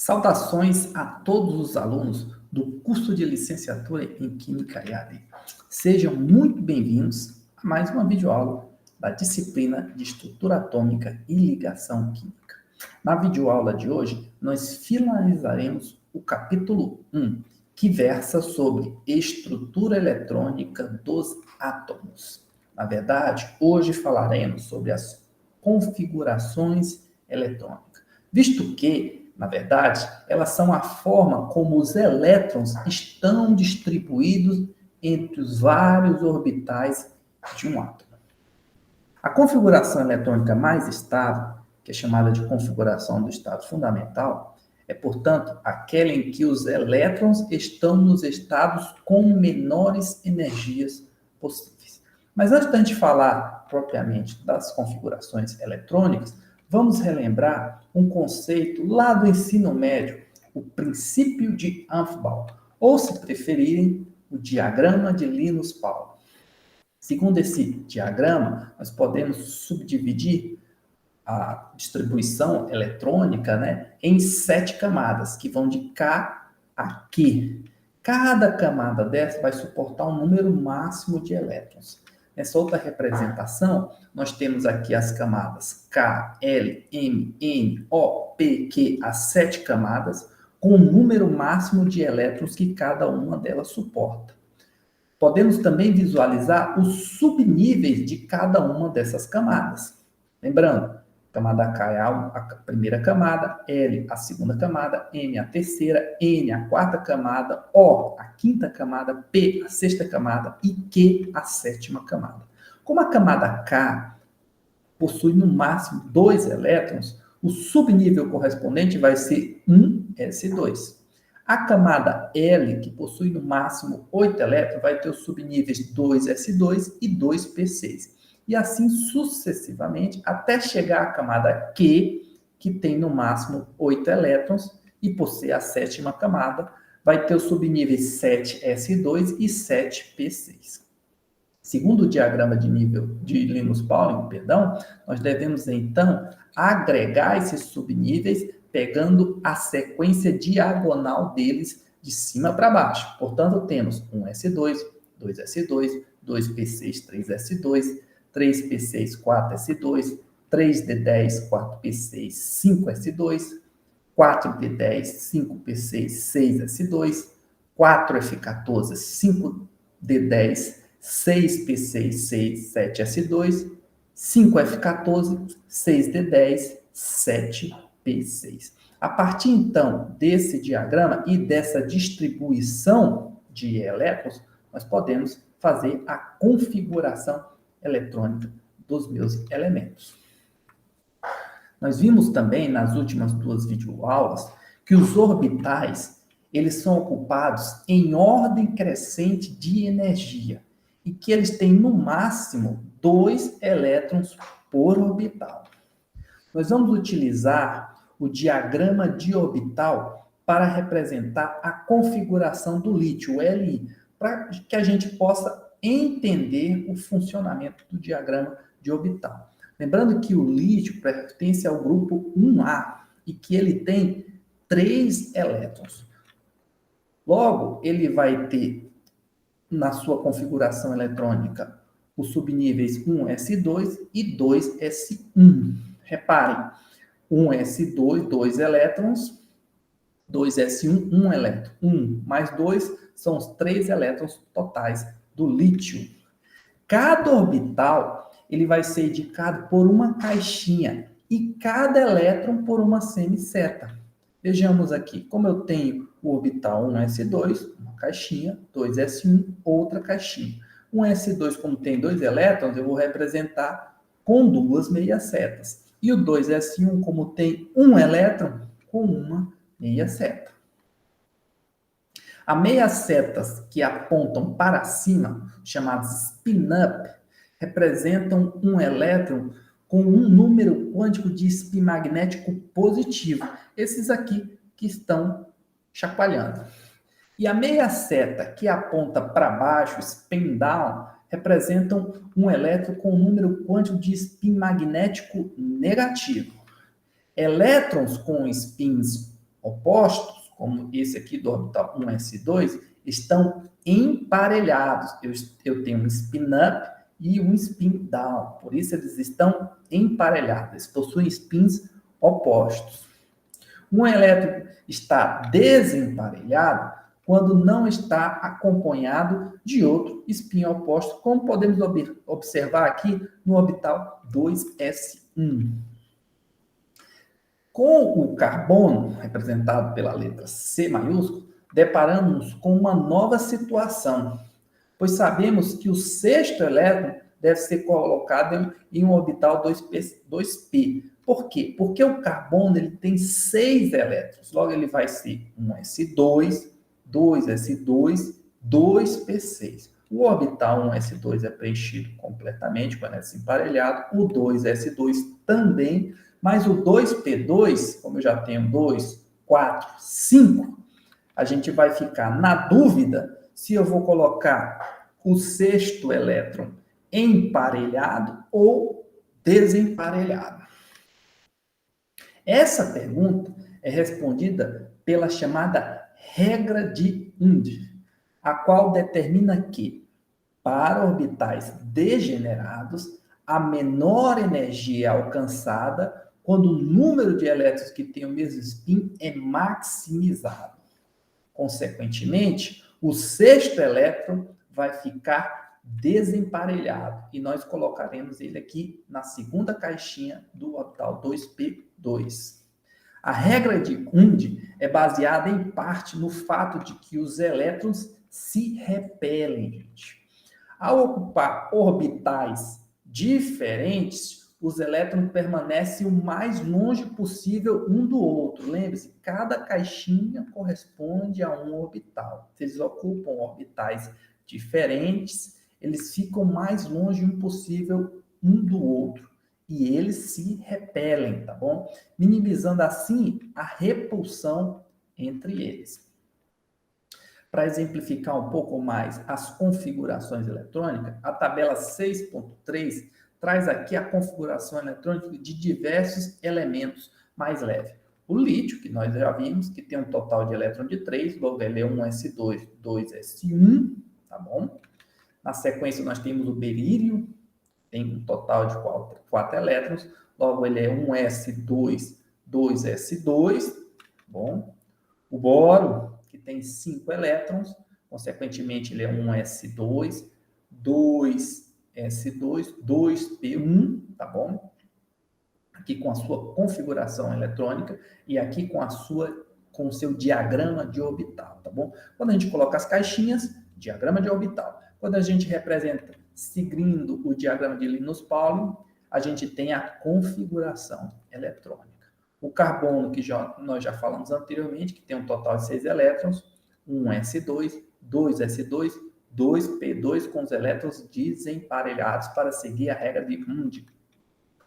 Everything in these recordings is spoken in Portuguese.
Saudações a todos os alunos do curso de licenciatura em Química EAD. Sejam muito bem-vindos a mais uma videoaula da disciplina de Estrutura Atômica e Ligação Química. Na videoaula de hoje, nós finalizaremos o capítulo 1, que versa sobre estrutura eletrônica dos átomos. Na verdade, hoje falaremos sobre as configurações eletrônicas, visto que, na verdade, elas são a forma como os elétrons estão distribuídos entre os vários orbitais de um átomo. A configuração eletrônica mais estável, que é chamada de configuração do estado fundamental, é, portanto, aquela em que os elétrons estão nos estados com menores energias possíveis. Mas antes da gente falar propriamente das configurações eletrônicas, vamos relembrar um conceito lá do ensino médio, o princípio de Aufbau, ou, se preferirem, o diagrama de Linus Pauling. Segundo esse diagrama, nós podemos subdividir a distribuição eletrônica, em 7 camadas, que vão de K a Q. Cada camada dessa vai suportar um número máximo de elétrons. Nessa outra representação, nós temos aqui as camadas K, L, M, N, O, P, Q, as 7 camadas, com o número máximo de elétrons que cada uma delas suporta. Podemos também visualizar os subníveis de cada uma dessas camadas. Lembrando, camada K é a primeira camada, L a segunda camada, M a terceira, N a quarta camada, O a quinta camada, P a sexta camada e Q a sétima camada. Como a camada K possui no máximo 2 elétrons, o subnível correspondente vai ser 1s2. A camada L, que possui no máximo 8 elétrons, vai ter os subníveis 2s2 e 2p6. E assim sucessivamente, até chegar à camada Q, que tem no máximo 8 elétrons, e por ser a sétima camada, vai ter os subníveis 7s2 e 7p6. Segundo o diagrama de nível de Linus Pauling, nós devemos então agregar esses subníveis, pegando a sequência diagonal deles de cima para baixo. Portanto, temos 1s2, 2s2, 2p6, 3s2, 3p6, 4s2, 3d10, 4p6, 5s2, 4p10, 5p6, 6s2, 4f14, 5d10, 6p6, 6, 7s2, 5f14, 6d10, 7p6. A partir, então, desse diagrama e dessa distribuição de elétrons, nós podemos fazer a configuração eletrônica dos meus elementos. Nós vimos também, nas últimas 2 videoaulas, que os orbitais, eles são ocupados em ordem crescente de energia e que eles têm, no máximo, 2 elétrons por orbital. Nós vamos utilizar o diagrama de orbital para representar a configuração do lítio, o Li, para que a gente possa entender o funcionamento do diagrama de orbital. Lembrando que o lítio pertence ao grupo 1A e que ele tem 3 elétrons. Logo, ele vai ter, na sua configuração eletrônica, os subníveis 1s2 e 2s1. Reparem, 1s2, 2 elétrons, 2s1, 1 elétron. 1 mais 2 são os 3 elétrons totais do lítio. Cada orbital ele vai ser indicado por uma caixinha e cada elétron por uma semiceta. Vejamos aqui, como eu tenho o orbital 1s2, uma caixinha, 2s1, outra caixinha. 1s2, como tem 2 elétrons, eu vou representar com 2 meias setas. E o 2s1, como tem 1 elétron, com uma meia seta. As meias setas que apontam para cima, chamadas spin-up, representam um elétron com um número quântico de spin magnético positivo. Esses aqui que estão chacoalhando. E a meia seta que aponta para baixo, spin down, representam um elétron com um número quântico de spin magnético negativo. Elétrons com spins opostos, como esse aqui do orbital 1s2, estão emparelhados. Eu tenho um spin-up e um spin-down. Por isso, eles estão emparelhados. Eles possuem spins opostos. Um elétron está desemparelhado quando não está acompanhado de outro spin oposto, como podemos observar aqui no orbital 2s1. Com o carbono, representado pela letra C maiúsculo, deparamos com uma nova situação, pois sabemos que o sexto elétron deve ser colocado em um orbital 2p. Por quê? Porque o carbono ele tem 6 elétrons, logo ele vai ser 1s2, 2s2, 2p6. O orbital 1s2 é preenchido completamente com elétrons emparelhados, o 2s2 também, mas o 2p2, como eu já tenho 2, 4, 5, a gente vai ficar na dúvida se eu vou colocar o sexto elétron emparelhado ou desemparelhado. Essa pergunta é respondida pela chamada regra de Inde, a qual determina que, para orbitais degenerados, a menor energia é alcançada quando o número de elétrons que tem o mesmo spin é maximizado. Consequentemente, o sexto elétron vai ficar desemparelhado e nós colocaremos ele aqui na segunda caixinha do orbital 2p2. A regra de Inde é baseada em parte no fato de que os elétrons se repelem, gente. Ao ocupar orbitais diferentes, os elétrons permanecem o mais longe possível um do outro. Lembre-se, cada caixinha corresponde a um orbital. Se eles ocupam orbitais diferentes, eles ficam mais longe possível um do outro. E eles se repelem, tá bom? Minimizando assim a repulsão entre eles. Para exemplificar um pouco mais as configurações eletrônicas, a tabela 6.3 traz aqui a configuração eletrônica de diversos elementos mais leves. O lítio, que nós já vimos, que tem um total de elétron de 3, logo ele é 1s2, 2s1, tá bom? Na sequência, nós temos o berílio, tem um total de 4 elétrons, logo ele é 1s2, 2s2, bom? O boro, que tem 5 elétrons, consequentemente ele é 1s2, 2s2, 2p1, tá bom? Aqui com a sua configuração eletrônica e aqui com o seu diagrama de orbital, tá bom? Quando a gente coloca as caixinhas, diagrama de orbital. Quando a gente representa seguindo o diagrama de Linus-Pauling, a gente tem a configuração eletrônica. O carbono, que nós já falamos anteriormente, que tem um total de 6 elétrons, 1s2, 2s2, 2p2 com os elétrons desemparelhados para seguir a regra de Inde.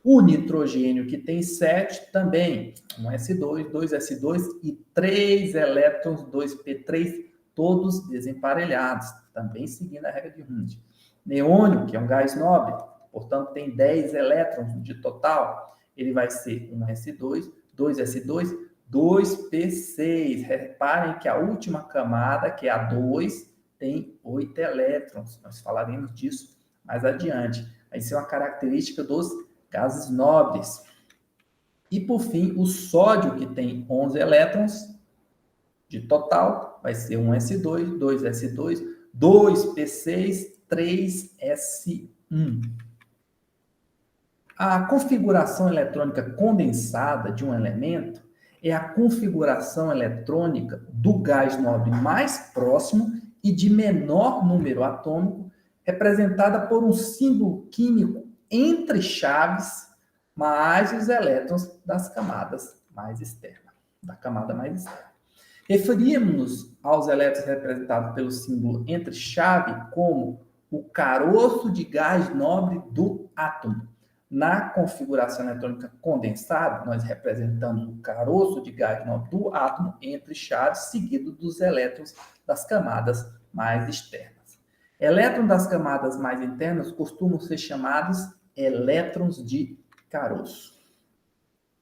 O nitrogênio, que tem 7, também 1s2, 2s2 e 3 elétrons, 2p3, todos desemparelhados, também seguindo a regra de Inde. Neônio, que é um gás nobre, portanto tem 10 elétrons de total, ele vai ser 1s2, 2s2, 2p6. Reparem que a última camada, que é a 2, tem 8 elétrons. Nós falaremos disso mais adiante. Isso é uma característica dos gases nobres. E, por fim, o sódio, que tem 11 elétrons de total, vai ser 1s2, 2s2, 2p6, 3s1. A configuração eletrônica condensada de um elemento é a configuração eletrônica do gás nobre mais próximo e de menor número atômico, representada por um símbolo químico entre chaves, mais os elétrons das camadas mais externas, da camada mais externa. Referimos-nos aos elétrons representados pelo símbolo entre chave como o caroço de gás nobre do átomo. Na configuração eletrônica condensada, nós representamos o caroço de gás nobre do átomo entre chaves, seguido dos elétrons das camadas mais externas. Elétrons das camadas mais internas costumam ser chamados elétrons de caroço.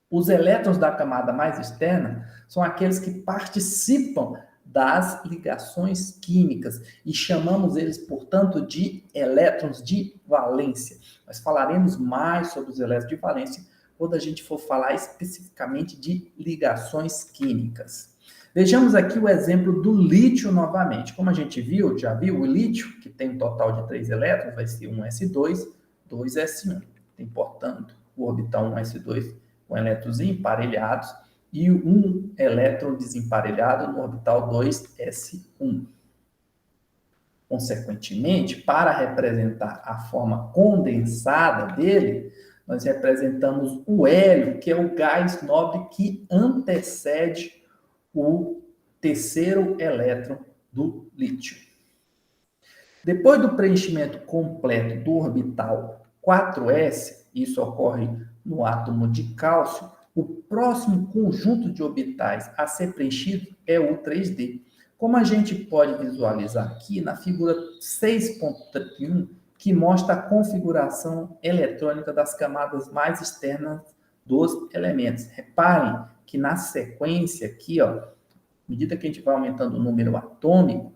Os elétrons da camada mais externa são aqueles que participam das ligações químicas e chamamos eles, portanto, de elétrons de valência. Nós falaremos mais sobre os elétrons de valência quando a gente for falar especificamente de ligações químicas. Vejamos aqui o exemplo do lítio novamente. Como a gente viu, já viu, o lítio, que tem um total de 3 elétrons, vai ser 1s2, 2s1. Tem, portanto, o orbital 1s2 com elétrons emparelhados e um elétron desemparelhado no orbital 2s1. Consequentemente, para representar a forma condensada dele, nós representamos o hélio, que é o gás nobre que antecede o terceiro elétron do lítio. Depois do preenchimento completo do orbital 4s, isso ocorre no átomo de cálcio, o próximo conjunto de orbitais a ser preenchido é o 3D. Como a gente pode visualizar aqui na figura 6.31, que mostra a configuração eletrônica das camadas mais externas dos elementos. Reparem que na sequência aqui, ó, à medida que a gente vai aumentando o número atômico,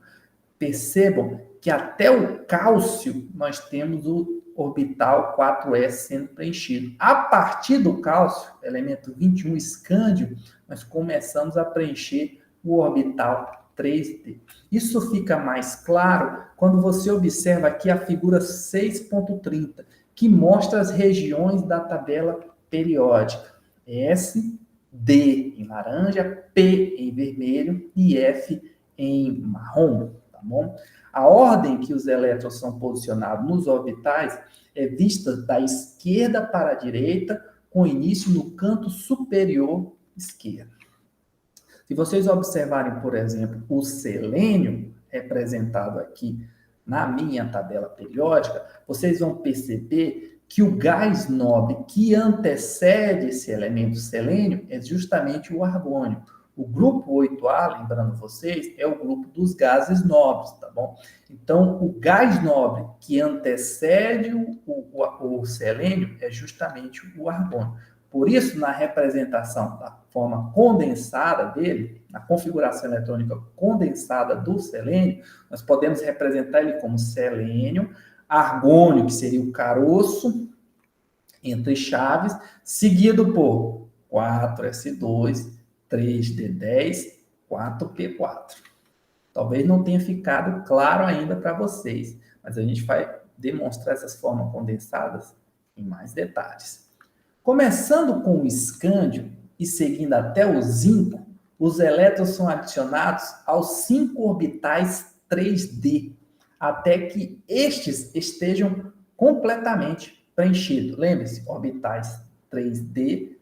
percebam que até o cálcio nós temos o orbital 4s sendo preenchido. A partir do cálcio, elemento 21 escândio, nós começamos a preencher o orbital 3D. Isso fica mais claro quando você observa aqui a figura 6.30, que mostra as regiões da tabela periódica. S, D em laranja, P em vermelho e F em marrom, tá bom? A ordem que os elétrons são posicionados nos orbitais é vista da esquerda para a direita, com início no canto superior esquerdo. Se vocês observarem, por exemplo, o selênio, representado aqui na minha tabela periódica, vocês vão perceber que o gás nobre que antecede esse elemento selênio é justamente o argônio. O grupo 8A, lembrando vocês, é o grupo dos gases nobres, tá bom? Então, o gás nobre que antecede o selênio é justamente o argônio. Por isso, na representação da forma condensada dele, na configuração eletrônica condensada do selênio, nós podemos representar ele como selênio, argônio, que seria o caroço, entre chaves, seguido por 4s2, 3d10, 4p4. Talvez não tenha ficado claro ainda para vocês, mas a gente vai demonstrar essas formas condensadas em mais detalhes. Começando com o escândio e seguindo até o zinco, os elétrons são adicionados aos 5 orbitais 3D, até que estes estejam completamente preenchidos. Lembre-se, orbitais 3D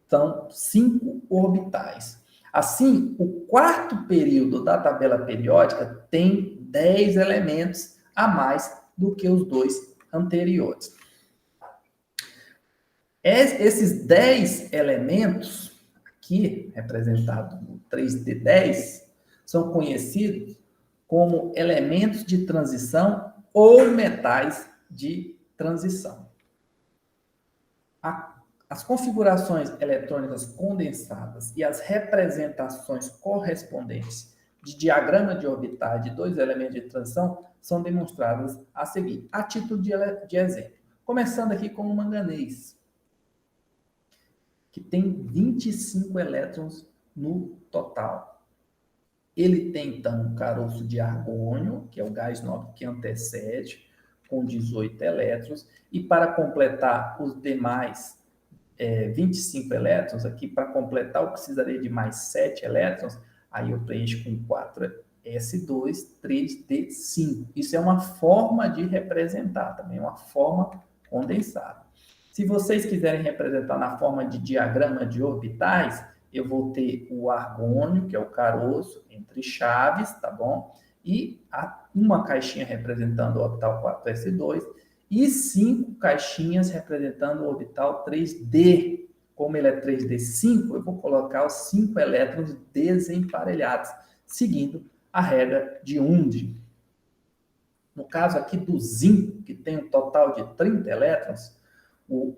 são 5 orbitais. Assim, o quarto período da tabela periódica tem 10 elementos a mais do que os 2 anteriores. Esses 10 elementos, aqui representados no 3D10, são conhecidos como elementos de transição ou metais de transição. As configurações eletrônicas condensadas e as representações correspondentes de diagrama de orbitais de 2 elementos de transição são demonstradas a seguir, a título de exemplo. Começando aqui com o manganês, que tem 25 elétrons no total. Ele tem, então, um caroço de argônio, que é o gás nobre que antecede, com 18 elétrons, e para completar os demais 25 elétrons aqui, para completar eu precisaria de mais 7 elétrons, aí eu preencho com 4s2, 3d5. Isso é uma forma de representar, também uma forma condensada. Se vocês quiserem representar na forma de diagrama de orbitais, eu vou ter o argônio, que é o caroço, entre chaves, tá bom? E uma caixinha representando o orbital 4s2 e 5 caixinhas representando o orbital 3D. Como ele é 3D5, eu vou colocar os 5 elétrons desemparelhados, seguindo a regra de Undine. No caso aqui do zinco, que tem um total de 30 elétrons, o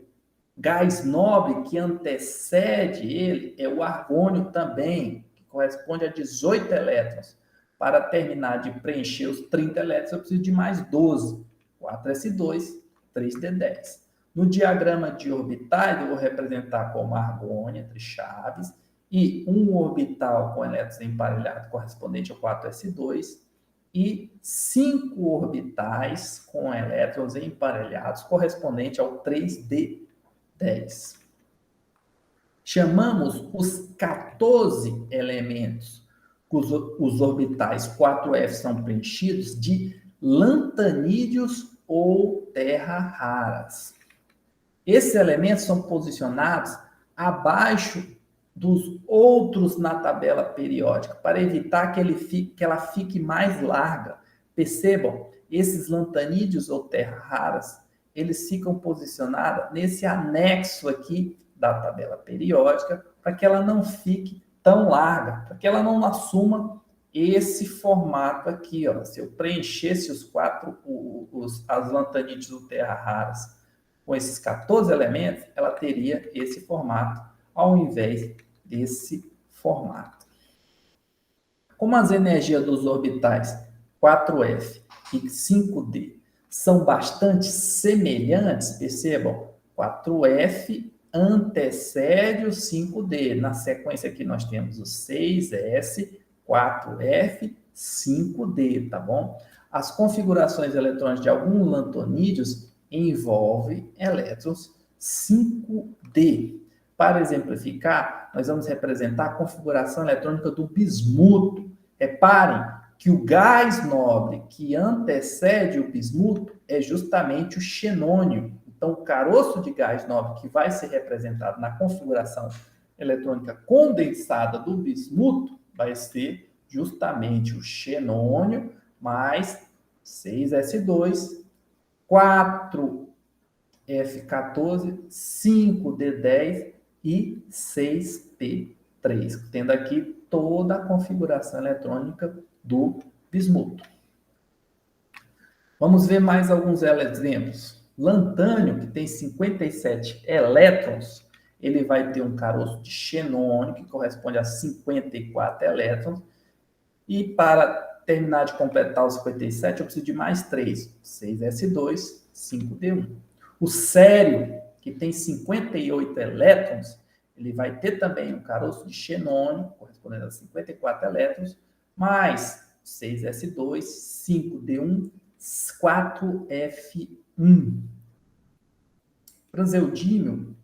Gás nobre que antecede ele é o argônio também, que corresponde a 18 elétrons. Para terminar de preencher os 30 elétrons, eu preciso de mais 12. 4s2, 3d10. No diagrama de orbitais, eu vou representar como argônio entre chaves e um orbital com elétrons emparelhados correspondente ao 4s2 e 5 orbitais com elétrons emparelhados correspondente ao 3d10. Chamamos os 14 elementos, os orbitais 4f são preenchidos de lantanídeos ou terras raras. Esses elementos são posicionados abaixo dos outros na tabela periódica, para evitar que ela fique mais larga. Percebam, esses lantanídeos ou terras raras, eles ficam posicionados nesse anexo aqui da tabela periódica, para que ela não fique tão larga, para que ela não assuma esse formato aqui, ó. Se eu preenchesse as lantanídeos ou terras raras com esses 14 elementos, ela teria esse formato, ao invés desse formato. Como as energias dos orbitais 4f e 5d são bastante semelhantes, percebam, 4f antecede o 5d. Na sequência aqui nós temos o 6s, 4f, 5d, tá bom? As configurações eletrônicas de alguns lantanídeos envolvem elétrons 5d. Para exemplificar, nós vamos representar a configuração eletrônica do bismuto. Reparem que o gás nobre que antecede o bismuto é justamente o xenônio. Então, o caroço de gás nobre que vai ser representado na configuração eletrônica condensada do bismuto vai ser justamente o xenônio mais 6s2, 4f14, 5d10 e 6p3, tendo aqui toda a configuração eletrônica do bismuto. Vamos ver mais alguns exemplos. Lantânio, que tem 57 elétrons, ele vai ter um caroço de xenônio, que corresponde a 54 elétrons. E para terminar de completar os 57, eu preciso de mais 3. 6s2, 5d1. O sério, que tem 58 elétrons, ele vai ter também um caroço de xenônio, correspondendo a 54 elétrons, mais 6s2, 5d1, 4f1. Praseudímio,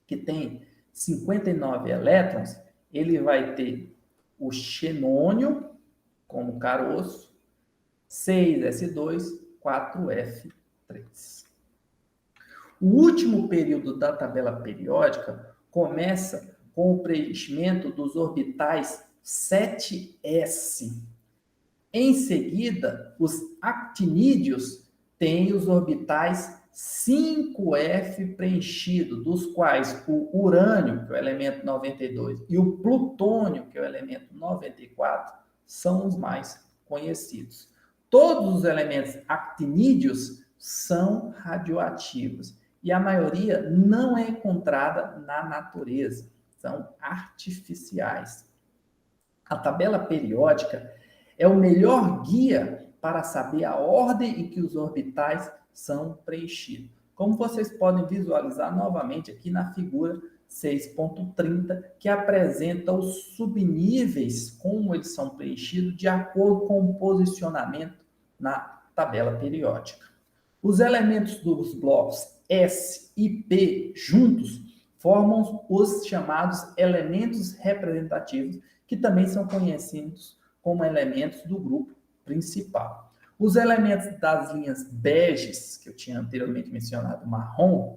que tem 59 elétrons, ele vai ter o xenônio como caroço, 6s2, 4f3. O último período da tabela periódica começa com o preenchimento dos orbitais 7s. Em seguida, os actinídeos têm os orbitais 5f preenchidos, dos quais o urânio, que é o elemento 92, e o plutônio, que é o elemento 94, são os mais conhecidos. Todos os elementos actinídeos são radioativos e a maioria não é encontrada na natureza, são artificiais. A tabela periódica é o melhor guia para saber a ordem em que os orbitais são preenchidos. Como vocês podem visualizar novamente aqui na figura 6.30, que apresenta os subníveis, como eles são preenchidos, de acordo com o posicionamento na tabela periódica. Os elementos dos blocos S e P juntos formam os chamados elementos representativos, que também são conhecidos como elementos do grupo principal. Os elementos das linhas beges, que eu tinha anteriormente mencionado, marrom,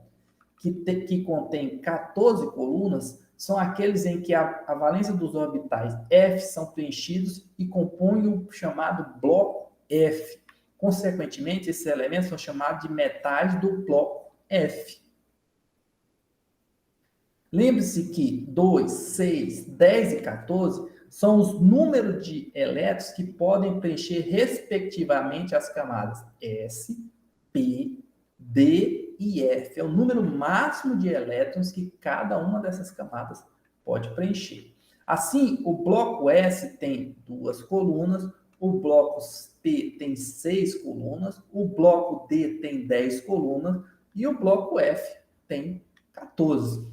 que contém 14 colunas, são aqueles em que a valência dos orbitais F são preenchidos e compõem o chamado bloco F. Consequentemente, esses elementos são chamados de metais do bloco F. Lembre-se que 2, 6, 10 e 14 são os números de elétrons que podem preencher, respectivamente, as camadas S, P, D e F. É o número máximo de elétrons que cada uma dessas camadas pode preencher. Assim, o bloco S tem 2 colunas, o bloco P tem 6 colunas, o bloco D tem 10 colunas e o bloco F tem 14.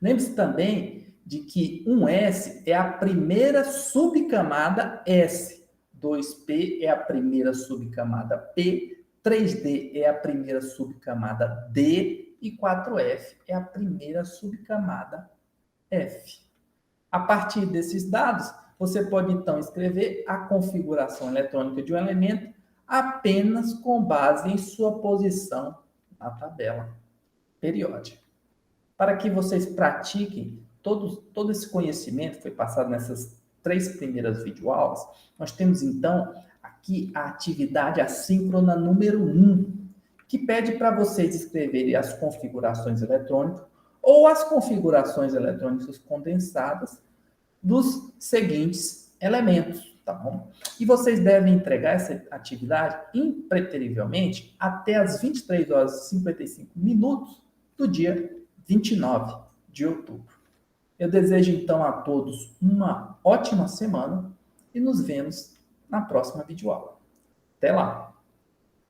Lembre-se também de que 1S é a primeira subcamada S, 2P é a primeira subcamada P, 3D é a primeira subcamada D e 4F é a primeira subcamada F. A partir desses dados, você pode então escrever a configuração eletrônica de um elemento apenas com base em sua posição na tabela periódica. Para que vocês pratiquem todo esse conhecimento que foi passado nessas 3 primeiras videoaulas, nós temos então aqui a atividade assíncrona número 1, que pede para vocês escreverem as configurações eletrônicas ou as configurações eletrônicas condensadas dos seguintes elementos, tá bom? E vocês devem entregar essa atividade impreterivelmente até as 23 horas e 55 minutos do dia 29 de outubro. Eu desejo então a todos uma ótima semana e nos vemos na próxima videoaula. Até lá!